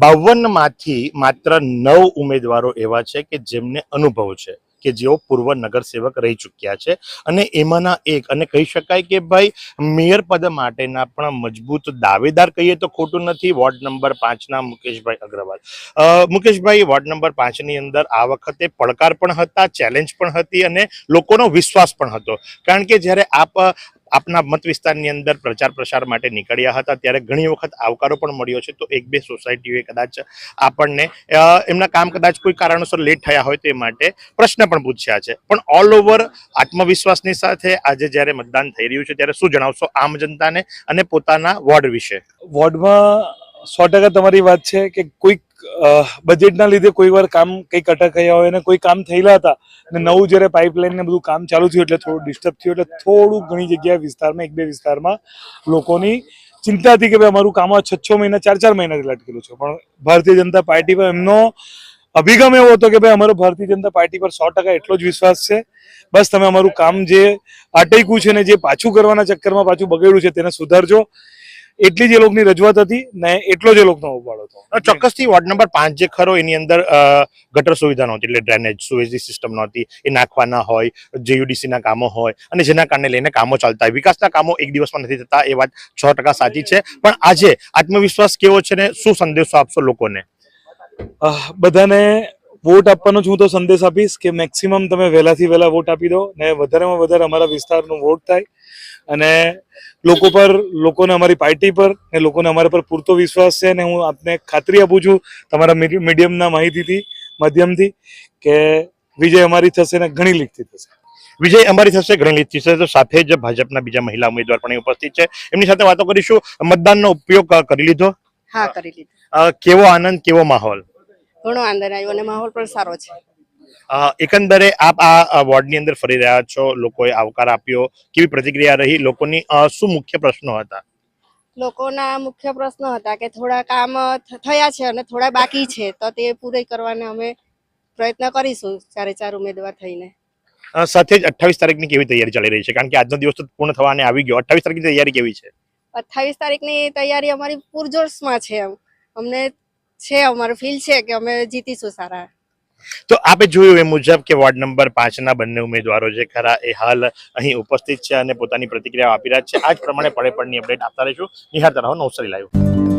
52માંથી માત્ર 9 ઉમેદવારો એવા છે કે જેમને અનુભવ છે, કે જેઓ પૂર્વ નગરસેવક રહી ચૂક્યા છે અને એમાંના એક અને કહી શકાય કે ભાઈ મેયર પદ માટેના પણ મજબૂત દાવેદાર કહીએ તો ખોટું નથી, વોર્ડ નંબર 5ના મુકેશભાઈ અગ્રવાલ. મુકેશભાઈ, વોર્ડ નંબર 5ની અંદર આ વખતે પડકાર પણ હતા, ચેલેન્જ પણ હતી અને લોકોનો વિશ્વાસ પણ હતો. કારણ કે જ્યારે આપના મત વિસ્તારની અંદર પ્રચાર પ્રસાર માટે નીકળ્યા હતા ત્યારે ઘણી વખત આવકારો પણ મળ્યો છે. તો એક બે સોસાયટીઓએ કદાચ આપણને એમના કામ કદાચ કોઈ કારણોસર લેટ થયા હોય તે માટે પ્રશ્ન પણ પૂછ્યા છે, પણ ઓલ ઓવર આત્મવિશ્વાસની સાથે આજે જ્યારે મતદાન થઈ રહ્યું છે ત્યારે શું જણાવશો આમ જનતાને અને પોતાના વોર્ડ વિશે? વોર્ડમાં 100% તમારી વાત છે કે કોઈક બજેટના લીધે કોઈ વાર કામ કંઈક અટકાયા હોય અને કોઈ કામ થયેલા હતા અને નવું જ્યારે પાઇપલાઇન ને બધું કામ ચાલુ થયું એટલે થોડું ડિસ્ટર્બ થયું, એટલે થોડું ઘણી જગ્યાએ વિસ્તારમાં એક બે વિસ્તારમાં લોકોની ચિંતા હતી કે ભાઈ અમારું કામ 6 મહિના 4 મહિનાથી લટકેલું છે. પણ ભારતીય જનતા પાર્ટી પર એમનો અભિગમ એવો હતો કે ભાઈ અમારો ભારતીય જનતા પાર્ટી પર 100% એટલો જ વિશ્વાસ છે, બસ તમે અમારું કામ જે અટક્યું છે ને જે પાછું કરવાના ચક્કરમાં પાછું બગડ્યું છે તેને સુધારજો, એટલી જ એ લોકોની રજૂઆત હતી ને એટલો જ એ લોકોનો હોબાળો હતો. ચોક્કસથી વોર્ડ નંબર 5 જે ખરો એની અંદર ગટર સુવિધા નહોતી, એટલે ડ્રેનેજ સુવેજી સિસ્ટમ નહોતી, એ નાખવાના હોય, JUDCના કામો હોય અને જેના કારણે લઈને કામો ચાલતા હોય. વિકાસના કામો એક દિવસમાં નથી થતા, એ વાત 100% સાચી છે. પણ આજે આત્મવિશ્વાસ કેવો છે ને શું સંદેશો આપશો લોકોને? બધાને વોટ આપવાનો જ હું તો સંદેશ આપીશ કે મેક્સિમમ તમે વહેલાથી વહેલા વોટ આપી દો ને વધારેમાં વધારે અમારા વિસ્તારનું વોટ થાય અને લોકોને અમારી પાર્ટી પર ને લોકોને અમારા પર પૂરતો વિશ્વાસ છે. અને હું આપને ખાતરી આપું છું તમારા મીડિયમના માધ્યમથી કે વિજય અમારી થશે ને ઘણી લીકથી થશે. વિજય અમારી થશે, ઘણી લીધી છે. તો સાથે જ ભાજપના બીજા મહિલા ઉમેદવાર પણ ઉપસ્થિત છે, એમની સાથે વાતો કરીશું. મતદાનનો ઉપયોગ કરી લીધો? હા, કરી લીધો. કેવો આનંદ, કેવો માહોલ? ઘણો આનંદ આવ્યો અને માહોલ પણ સારો છે. એકંદરે આપ આ વોર્ડની અંદર ફરી રહ્યા છો, લોકોએ આવકાર આપ્યો, કેવી પ્રતિક્રિયા રહી લોકોની? શું મુખ્ય પ્રશ્નો હતા? લોકોના મુખ્ય પ્રશ્નો હતા કે થોડા કામ થયા છે અને થોડા બાકી છે, તો તે પૂરી કરવાના અમે પ્રયત્ન કરીશું 4 ઉમેદવાર થઈને. સાથે જ 28 તારીખની કેવી તૈયારી ચાલી રહી છે? કારણ કે આજનો દિવસ તો પૂર્ણ થવાને આવી ગયો. 28 તારીખની તૈયારી કેવી છે? 28 તારીખની તૈયારી અમારી પૂરજોશમાં છે. અમને અમારું ફીલ છે કે અમે જીતીશું સારા. તો આપે જોયું એ મુજબ કે વોર્ડ નંબર 5ના બંને ઉમેદવારો જે ખરા એ હાલ અહીં ઉપસ્થિત છે અને પોતાની પ્રતિક્રિયા આપી રહ્યા છે. આ જ પ્રમાણે પડે પડની અપડેટ આપતા રહીશું. નિહાળતા રહો નવસારી લાઈવ.